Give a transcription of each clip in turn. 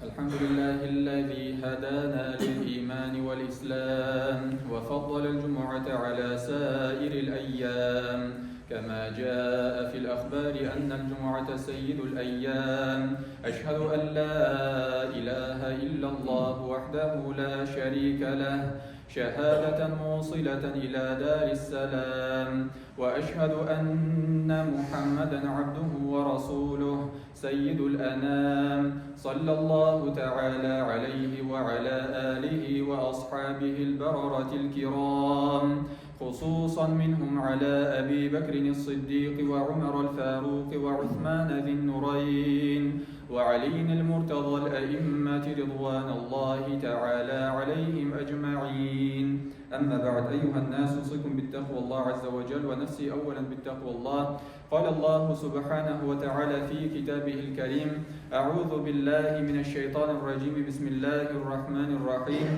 الحمد لله الذي هدانا للإيمان والإسلام وفضل الجمعة على سائر الأيام كما جاء في الأخبار أن الجمعة سيد الأيام أشهد أن لا إله إلا الله وحده لا شريك له شهادة موصلة إلى دار السلام وأشهد أن محمدا عبده ورسوله سيد الأنام صلى الله تعالى عليه وعلى آله وأصحابه البررة الكرام خصوصا منهم على أبي بكر الصديق وعمر الفاروق وعثمان ذي النورين وعلي المرتضى الأئمة رضوان الله تعالى عليهم أجمعين. أما بعد أيها الناس أوصيكم بالتقوى الله عز وجل ونفسي أولا بالتقوى الله. قال الله سبحانه وتعالى في كتابه الكريم أعوذ بالله من الشيطان الرجيم بسم الله الرحمن الرحيم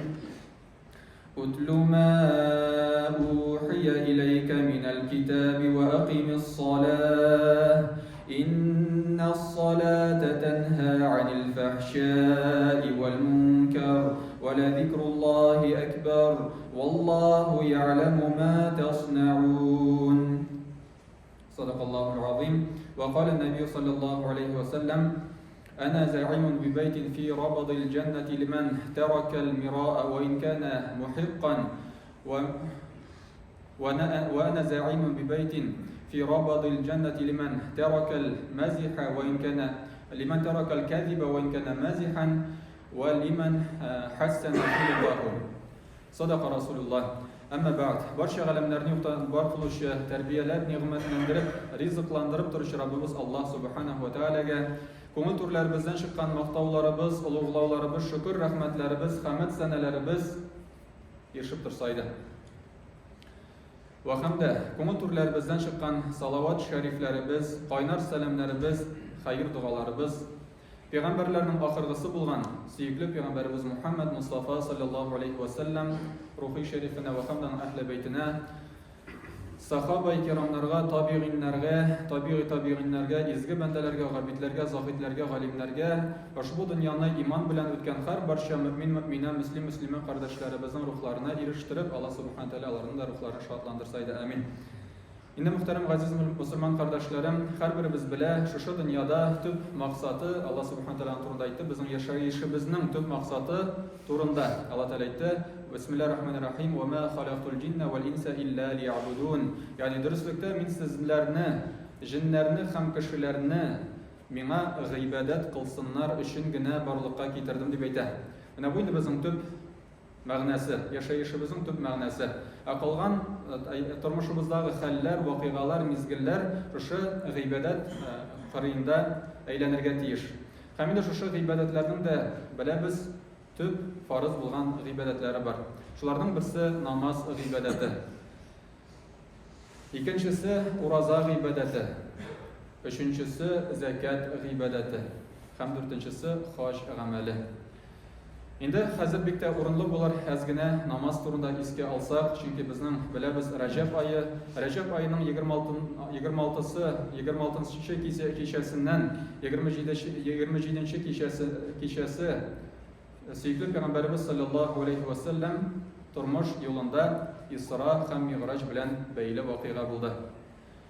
أتل ما أوحي إليك من الكتاب وأقم الصلاة إن الصلاة تنهى عن الفحشاء والمنكر ولذكر الله أكبر والله يعلم ما تصنعون. صدق الله العظيم. وقال النبي صلى الله عليه وسلم أنا زعيم ببيت في ربض الجنة لمن ترك المراء وإن كان محقا وأنا زعيم ببيت في ربض الجنة لمن ترك المزح وإن كان لمن ترك الكذب وإن كان مازحا ولمن حسن خلقه. صدق رسول الله. Әмма бәғд, барша ғаләмләрне бар қылушы, тәрбиеләп, ниғмәтләндіріп, ризықландырып тұрышы Раббыбыз Аллах Субханаху ва Таалагә көңіл түрләребездән шыққан мақтауларыбыз, улуғлауларыбыз, шүкір рәхмәтләребез, хәмд сәнәләребез ешіп тұрсайды. Ва хәмдә көңіл түрләребездән шыққан салават шәрифләребез, қайнар сәламләребез, хайыр дуғаларыбыз, Пeyğəmbərlərin axırğısı bulğan sevgili Peyğəmbərimiz Muhammed Mustafa sallallahu aleyhi ve sellem ruhi şerifine ve hamdan əhl-i beytinə, sahaba-i kiramlarga, tabiğinlərə, izgi bəndələrə, qəbidlərə, zahidlərə, qalimlərə, bu dünyanı iman bilən ötkən hər barşa müminə, müslimə qardaşlarımızın ruhlarına eriştirib, Allah subhanahu teala onların da ruhlarını şadlandırsaydı. Amin. İndi muhterem aziz Müslüman kardeşlerim, her birimiz bile şu dünyada tüp maksatı Allah subhanahu teala turunda aytdı. Bizim yaşayışımızın tüp maksatı turunda Allah teala aytdı. Bismillahirrahmanirrahim. Ve ma halaqtul cinne vel insa illa liya'budun. Yani dürüstlükte min sizlerini, jinlerini, hem kişilerini mina gıybedet kılsınlar için gene barlıkka getirdim diye aytdı. Yani bu indi bizim tüp мәгънәсе, yaşayışımızın tüp мәгънәсе. Қалған тормышыбыздағы хәлләр, вакыйгалар, мизгелләр шушы гыйбадат кырыйында әйләнергә тиеш. Һәм инде шушы гыйбадәтләрнең дә беләбез төп фарыз булган гыйбадәтләре бар. Шуларның берсе намаз гыйбадәте. Икенчесе ураза гыйбадәте. Өченчесе закат гыйбадәте. Һәм дүртенчесе хаҗ гамәле. Инде хәзер бик тә урынлы булыр әзгенә намаз турында искә алсак, чөнки безнең беләбез Рәҗәб аеның 26-сы кичәсеннән 27-нче кичәсе сөйкле Пәйгамбәрбез саллаллаһу алейхи ва саллям тормыш юлында Исра һәм Миграҗ белән бәйле вакыйга булды.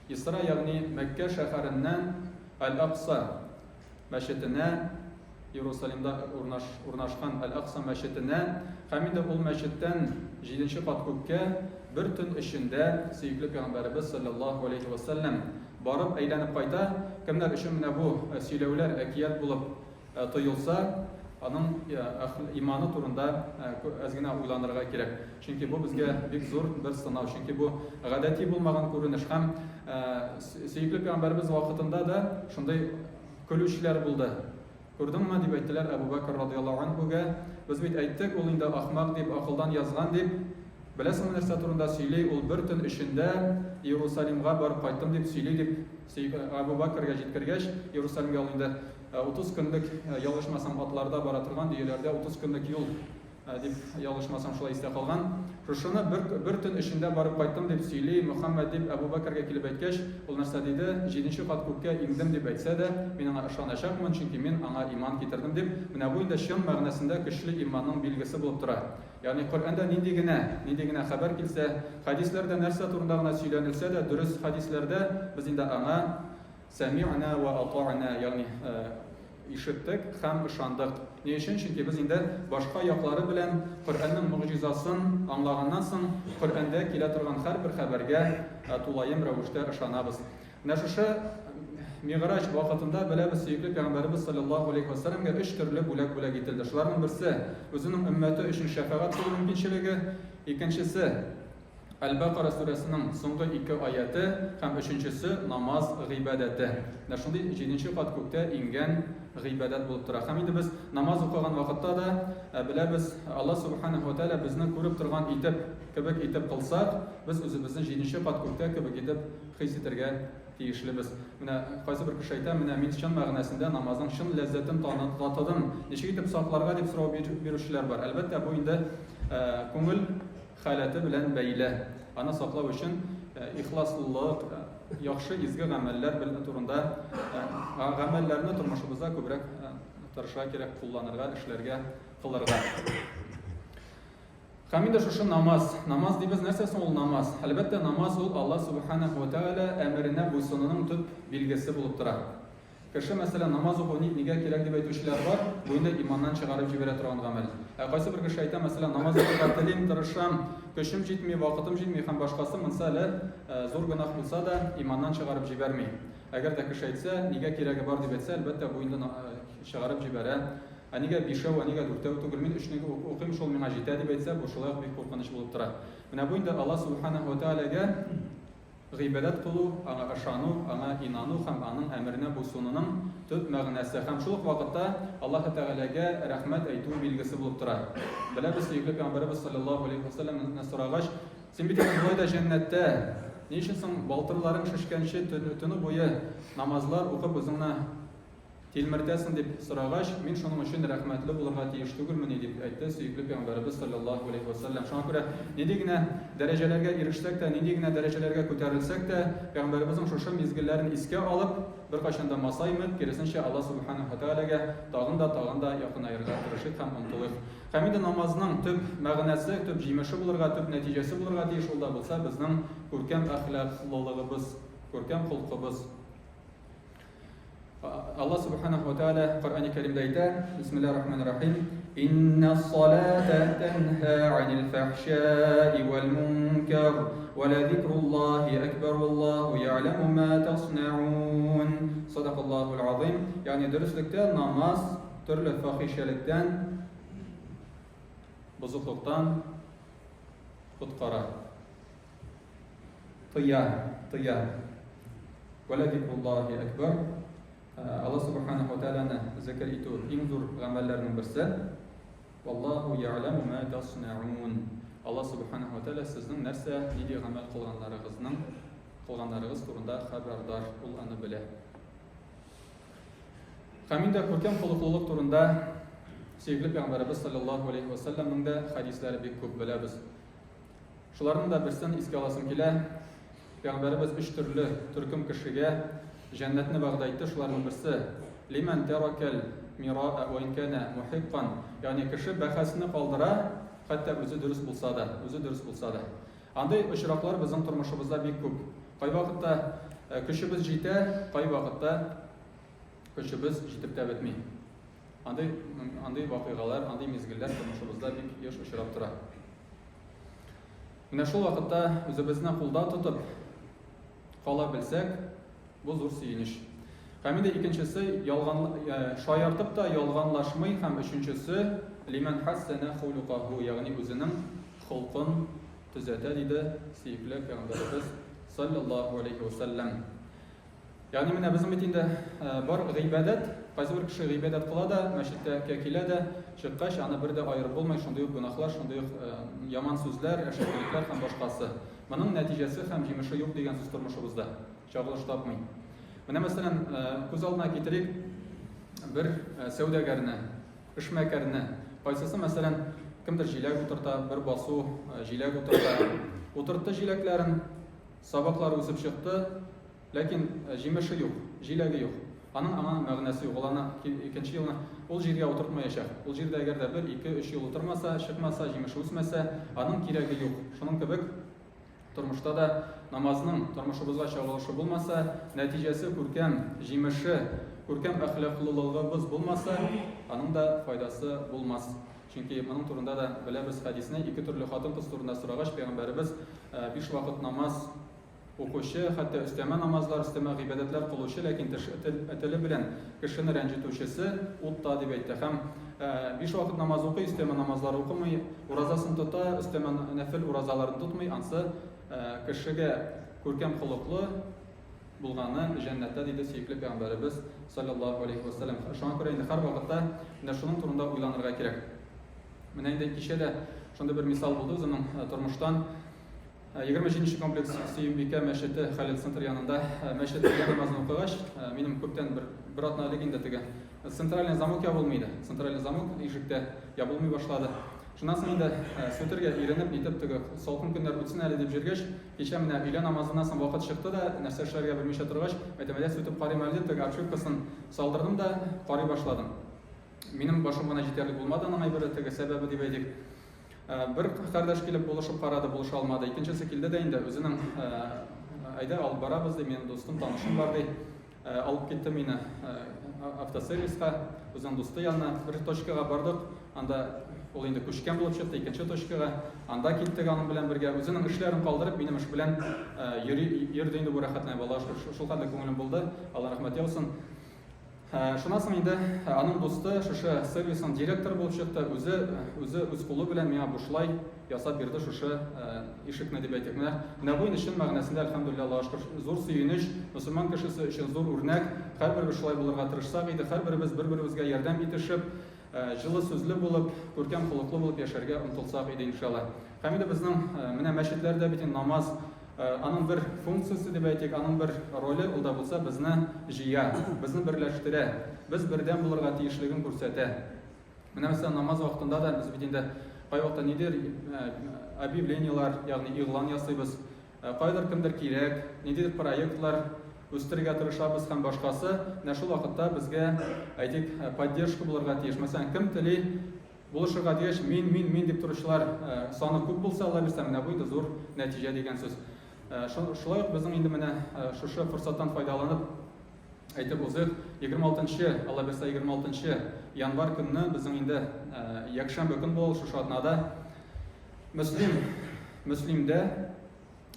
Исра ягъни Мәккә шәһәреннән Ал-Акса мәчетенә Иерусалимда урнашкан Ал-Акса мәчетенә, һәм инде ул мәчеттән 7-нче кат күккә бер төн эчендә сөйкле Пәйгамбәрбез саллаллаһу алейхи ва саллям барып әйләнеп кайта. Кемнәр өчен менә бу сөйләүләр әкият булып тоелса, аның иманы турында әзгенә уйланырга кирәк. Чөнки бу безгә бик зур бер сынау. Чөнки бу гадәти булмаган күренеш һәм сөйкле Пәйгамбәрбез вакытында да шундый көлүчләр булды. Күрдеңме дип әйттеләр Әбу Бәкр радиллаһу анһуга. Без бит әйттек, ул инде ахмак дип, акылдан язган дип. Беләсеңме нәрсә турында сөйли? Ул бер төн эчендә Иерусалимга барып кайттым дип сөйли дип Әбу Бәкргә җиткергәч, Иерусалимга ул инде 30 көнлек ялгышмасам атларда бара торган диеләрдә 30 көнлек юл дип ялгышмасам шулай истә калган. Шушыны бер төн эчендә барып кайттым дип сөйли, Мөхәммәд дип Әбу Бәкергә килеп әйткәч, ул нәрсә диде? 7нче кат күккә иңдем дип әйтсә дә, мин аңа ышаначакмын, чөнки мин аңа иман китердем дип. Менә бу инде чын мәгънәсендә көчле иманның билгесе булып тора. Ягъни Коръәндә нинди генә хәбәр килсә, хәдисләрдә нәрсә турында гына сөйләнелсә дә, дөрес хәдисләрдә без инде аңа сәми'на ва атa'на, ягъни ишеттек һәм ышандык. Ни өчен? Чөнки без инде башка яклары белән Коръәннең мугъҗизасын аңлаганнан соң, Коръәндә килә торган һәрбер хәбәргә тулаем рәвештә ышанабыз. Менә шушы Мигъраҗ вакытында беләбез, сөйкле Пәйгамбәрбез саллаллаһу алейһи ва сәлләмгә 3 төрле бүләк ителде. Шуларның берсе үзенең өммәте өчен шәфагать кылу мөмкинчелеге, икенчесе Әл-Бақара сүрәсенең соңгы 2 аяты һәм өченчесе намаз гыйбадәте. Менә шундый 7нче кат күктә иңгән гыйбадәт булып тора. Һәм инде без намаз укыган вакытта да беләбез, Аллаһ субханаһу ва тааля безне күреп торган кебек итеп кылсак, без үзебезне 7нче кат күктә кебек итеп хис итәргә тиешлебез. Менә кайсы бер кеше әйтә, менә мин чын мәгънәсендә намазның чын ләззәтен татыдым. Ничек итеп сакларга дип сорау бирүчеләр бар. Әлбәттә, бу инде күңел халаты белән бәйле. Аны саклау өчен ихласлылык, яхшы изге гамәлләр белән турында гамәлләрне тормышыбызда күбрәк тырышырга кирәк, кулланырга, эшләргә, кылырга. Һәм инде шушы намаз дибез, нәрсә соң ул намаз? Әлбәттә, намаз ул Аллаһ субханаһу ва тааля әмеренә буйсынуның төп билгесе булып тора. Кеше мәсәлән намаз уку нигә кирәк дип әйтүчеләр бар, бу инде иманнан чыгарып җибәрә торган гамәл. Кайсы бер кеше әйтә, мәсәлән, намаз укырга телим, тырышам, көчем җитми, вакытым җитми һәм башкасы монса әле зур гынах булса да иманнан чыгарып җибәрми. Әгәр дә кеше әйтсә, нигә кирәге бар дип әйтсә, әлбәттә, бу инде чыгарып җибәрә. Нигә 5-әү, нигә 4-әү түгел, мин 3-неге укыйм, шул миңа җитә дип әйтсә, бу шулай бик куркыныч булып тора. Менә бу инде Аллаһ субханаһу ва тааляга гыйбадәт кылу, аңа ышану, аңа инану һәм аның әмеренә буйсынуның төп мәгънәсе. Һәм шул ук вакытта Аллаһ тааляга рәхмәт әйтү билгесе булып тора. Беләбез, сөйкле Пәйгамбәрбез саллаллаһу алейһи ва сәлләмнән сорагач, син бит болай да җәннәттә, ни өчен соң балтырларың шешкәнче төне буе намазлар укып үзеңне тилмертәсен дип сорагач, мин шуның өчен рәхмәтле булырга тиеш түгелмени дип әйтте сөйкле Пәйгамбәрбез саллаллаһу алейһи ва сәлләм. Шуңа күрә нинди генә дәрәҗәләргә ирешсәк тә, нинди генә дәрәҗәләргә күтәрелсәк тә, Пәйгамбәрбезнең шушы мизгелләрен искә алып, беркайчан да масаймыйк, киресенчә Аллаһ субханаһу ва тааляга тагын да якынайырга тырышыйк һәм омтылыйк. Һәм инде намазның төп мәгънәсе, төп җимеше булырга, төп нәтиҗәсе булырга тиеш ул да булса, безнең күркәм әхлаклылыгыбыз, күркәм холкыбыз. Allah subhanahu wa ta'ala Kur'an-ı Kerim'de ayette Bismillahirrahmanirrahim İnne's-salate tenha 'anil fahşai vel munkar ve lezikrullahi ekber vallahu ya'lemu ma tasna'un. Sadakallahu'l azim. Yani dürüstlükte namaz türlü fahişelikten, bozukluktan kutkara. Tıya. Ve lezikrullahi ekber. Allah subhanahu wa ta'ala'ны zikr итү иң зур гамәлләрнең берсе. Wallahu ya'lamu ma tasna'un. Allah subhanahu wa ta'ala сезнең нәрсә, нинди гамәл кылганнарыгыз турында хәбәрдар, ул аны белә. Һәм инде күркәм холыклылык турында сөйкле Пәйгамбәрбез саллаллаһу алейһи ва сәлләмнең дә хәдисләре бик күп беләбез. Шуларның да берсен искә аласым килә. Пәйгамбәрбез 3 төрле төркем кешегә Җәннәтне вәгъдә итте. Шуларның берсе лиман таракал мираа ва ин кана мухиqqan, ягъни кеше бәхәсне калдыра, хәтта үзе дөрес булса да. Андый очраклар безнең тормышыбызда бик күп. Кай вакытта көчебез җитә, кай вакытта көчебез җитеп тә бетми. Андый вакыйгалар, андый мизгелләр тормышыбызда бик еш очрап тора. Менә шул вакытта үзебезне кулда тотып кала белсәк, бу зур сөенеч. Һәм инде икенчесе шаяртып та ялганлашмый, һәм өченчесе лиман хассана хулуқаху, ягъни үзенең холкын төзәтә диде сөйкле Пәйгамбәрбез саллаллаһу алейһи ва сәлләм. Ягъни менә безнең бит инде бар гыйбадәт, кайсы бер кеше гыйбадәт кыла да, мәчеткә килә дә, чыккач аны бер дә аерып булмый, шундый ук гынахлар, шундый ук яман сүзләр, әшәкелекләр һәм башкасы. Моның нәтиҗәсе һәм җимеше юк дигән сүз тормышыбызда. Чагылыш тапмый. Менә мәсәлән, күз алдына китерик бер сәүдәгәрне, эшмәкәрне. Кайсысы мәсәлән Кемдер җиләк утырта, бер басу җиләк утырта. Утыртты җиләкләрен, сабаклар үсеп чыкты, ләкин җимеше юк, җиләге юк. Аның мәгънәсе юк. Ул икенче елны ул җиргә утыртмаячак. Ул җирдә әгәр дә 1-2-3 ел утырмаса, чыкмаса, җимеше үсмәсә, аның кирәге юк. Шуның кебек тормышта да намазның тормышыбызга чагылышы булмаса, нәтиҗәсе күркәм, җимеше, күркәм әхлаклылыгыбыз булмаса, аның да файдасы булмас. Чөнки моның турында да беләбез хадисне, 2 төрле хатын-кыз турында сорагач, пәйгамбәребез 5 вакыт намаз укучы, хәтта өстәмә намазлар, өстәмә гыйбадәтләр кылучы, ләкин теле белән кешене рәнҗетүчесе утта дип әйтте. Һәм 5 вакыт намаз укый, өстәмә намазлар укымый, уразасын тота, өстәмә нәфил уразаларын тотмый, ансы кешегә күркәм холыклы булганы җәннәттә диде сөекле пәйгамбәребез саллаллаһу алейхи ва саллям. Шуңа күрә инде һәр вакытта шуның турында уйланырга кирәк. Менә инде кичә дә шундый бер мисал булды үземнең тормыштан. 27-нче комплекс Сөембикә мәчете Хәлил центр янында мәчеттә намазын укыгач, минем күптән бер атна элек инде теге центральный замок ябылмый иде. Центральный замок ишектә ябылмый башлады. Шуннан соң инде сөтергә иренеп нитеп теге салкын көннәр үтсен әле дип җиргәч, кичә менә өйлә намазыннан соң вакыт чыкты да, нәрсә эшләргә белмичә торгач, әйтәмәдә сөтеп карыйм әле дип теге обшивкасын салдырдым да карый башладым. Минем башым гына җитәрлек булмады, аның әйбере теге сәбәбе дип әйтик. Бер кардәш килеп булышып карады, булыша алмады. Икенчесе килде дә инде үзенең әйдә алып барабыз ди, минем дустым, танышым бар ди. Алып китте мине автосервиска, үзенең дусты янына. Бер точкага бардык, анда ул инде күчкән булып чыкты, икенче точкага. Анда киттек аның белән бергә. Үзенең эшләрен калдырып, минем эш белән йөрде инде бу рәхәтләнә бала. Шул хәтле күңелем булды. Алла рәхмәт яусын. Шуннан соң инде аның дусты шушы сервисның директоры булып чыкты. Үз кулы белән миңа бушлай ясап бирде шушы ишекне дип әйтик. Менә бу инде чын мәгънәсендә әлхәмдүлилләh, Аллаһка шөкер, зур сөенеч, мөселман кешесе өчен зур үрнәк. Һәрберебез шулай булырга тырышсак иде, һәрберебез бер-беребезгә ярдәм итешеп, җылы сүзле булып, күркәм холыклы булып яшәргә омтылсак иде иншалла. Һәм инде безнең менә мәчетләрдә бит намаз аның бер функциясе дип әйтик, аның бер роле ул да булса безне җыя, безне берләштерә, без бердәм булырга тиешлеген күрсәтә. Менә мәсәлән намаз вакытында да без бит инде кайвакытта нидер объявлениелар, ягъни игълан ясыйбыз, кайдыр кемдер кирәк, нидер проектлар үстерергә тырышабыз һәм башкасы. Менә шул вакытта безгә әйтик поддержка булырга тиеш. Мәсәлән, кем тели булышырга тиеш, мин дип торучылар саны күп булса, Алла бирсә, менә бу инде зур нәтиҗә дигән сүз. Шулай ук безнең инде менә шушы форсаттан файдаланып әйтеп узыйк, 26-нчы, Алла бирсә 26-нчы январь көнне безнең инде якшәмбе көн булыр шушы атнада Мөслимдә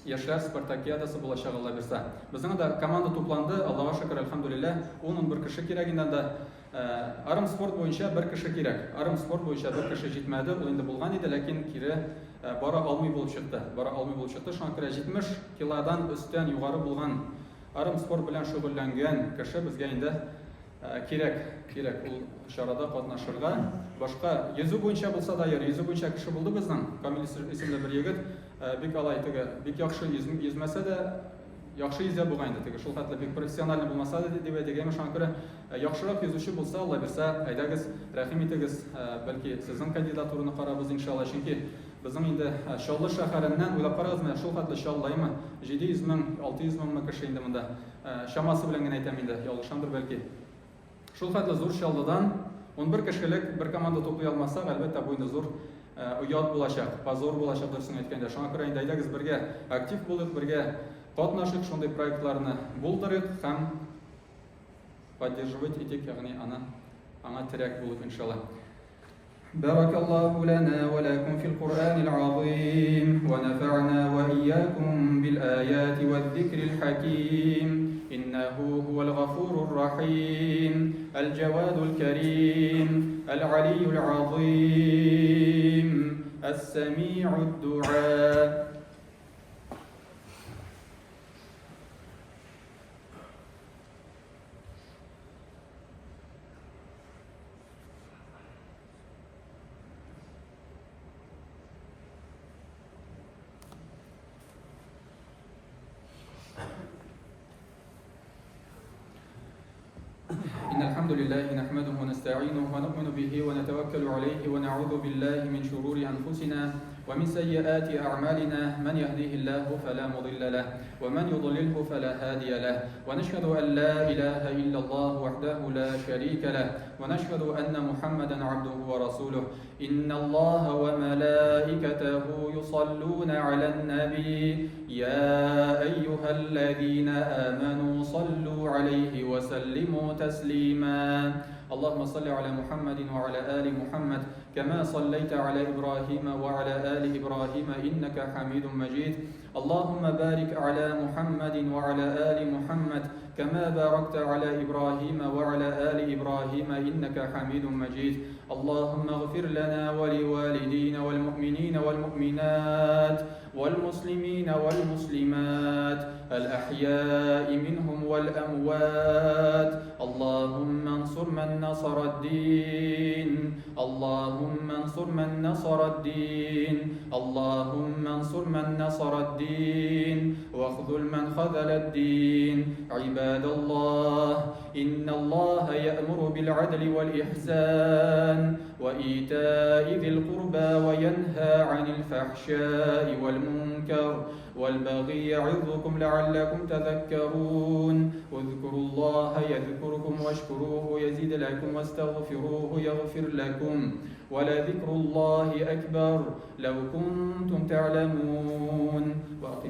яшьләр спартакиадасы булачак, Алла бирсә. Безнең дә команда тупланды, Аллаһка шөкер, әлхәмдүлилләh. 11 кеше кирәк инде анда. Арым спорт буенча 1 кеше кирәк. Арым спорт буенча 1 кеше җитмәде, ул инде булган иде, ләкин кире бара алмый булып чыкты. Шуңа күрә 70 килодан өстән югары булган арым спорт белән шөгыльләнгән кеше безгә инде кирәк ул чарада катнашырга. Башка йөзү буенча булса да, йөзү буенча кеше булды безнең. Камил исемле бер егет, бик алай теге, бик яхшы йөзмәсә дә, яхшы йөзә булган инде теге. Шул хәтле бик профессиональ булмаса да дип әйтәгән, шуңа күрә яхшырак йөзүче булса, Алла бирсә, әйдәгез, рәхим итегез, бәлки сезнең кандидатураны карабыз иншалла. Чөнки безнең инде Чаллы шәһәреннән уйлап карагыз, менә шул хәтле Чаллаймы 700 мең, 600 мең кеше инде монда. Шамасы белән генә әйтәм инде, ялгышамдыр бәлки. Шул хәтле зур Чаллыдан 11 кешелек бер команда туплый алмасак, әлбәттә бу инде зур уят булачак, позор булачак дөресен әйткәндә. Шуңа күрә инде әйдәгез бергә актив булып, бергә катнашыйк, шундый проектларны булдырыйк һәм поддерживать итик, ягъни аңа терәк булып иншалла. بارك الله لنا ولكم في القرآن العظيم ونفعنا وإياكم بالآيات والذكر الحكيم إنه هو الغفور الرحيم الجواد الكريم العلي العظيم السميع الدعاء. إن الحمد لله نحمده ونستعينه ونؤمن به ونتوكل عليه ونعوذ بالله من شرور أنفسنا ومن سيئات أعمالنا من يهديه الله فلا مضل له ومن يضلله فلا هادي له ونشهد أن لا إله إلا الله وحده لا شريك له ونشهد أن محمدا عبده ورسوله إن الله وملائكته يصلون على النبي يا أيها الذين آمنوا صلوا عليه وسلموا تسليما اللهم صل على محمد وعلى آل محمد كما صليت على إبراهيم وعلى آل إبراهيم إنك حميد مجيد اللهم بارك على محمد وعلى آل محمد كما باركت على إبراهيم وعلى آل إبراهيم إنك حميد مجيد اللهم اغفر لنا ولوالدينا والمؤمنين والمؤمنات والمسلمين والمسلمات الأحياء منهم والأموات اللهم انصر من نصر الدين اللهم انصر من نصر الدين اللهم انصر من نصر الدين واخذل من خذل الدين عباد الله إن الله يأمر بالعدل والإحسان وإيتاء ذي القربى وينهى عن الفحشاء والمنكر والبغي يعظكم لعلكم تذكرون اذكروا الله يذكركم واشكروه يزيد لكم واستغفروه يغفر لكم ولذكر الله أكبر لو كنتم تعلمون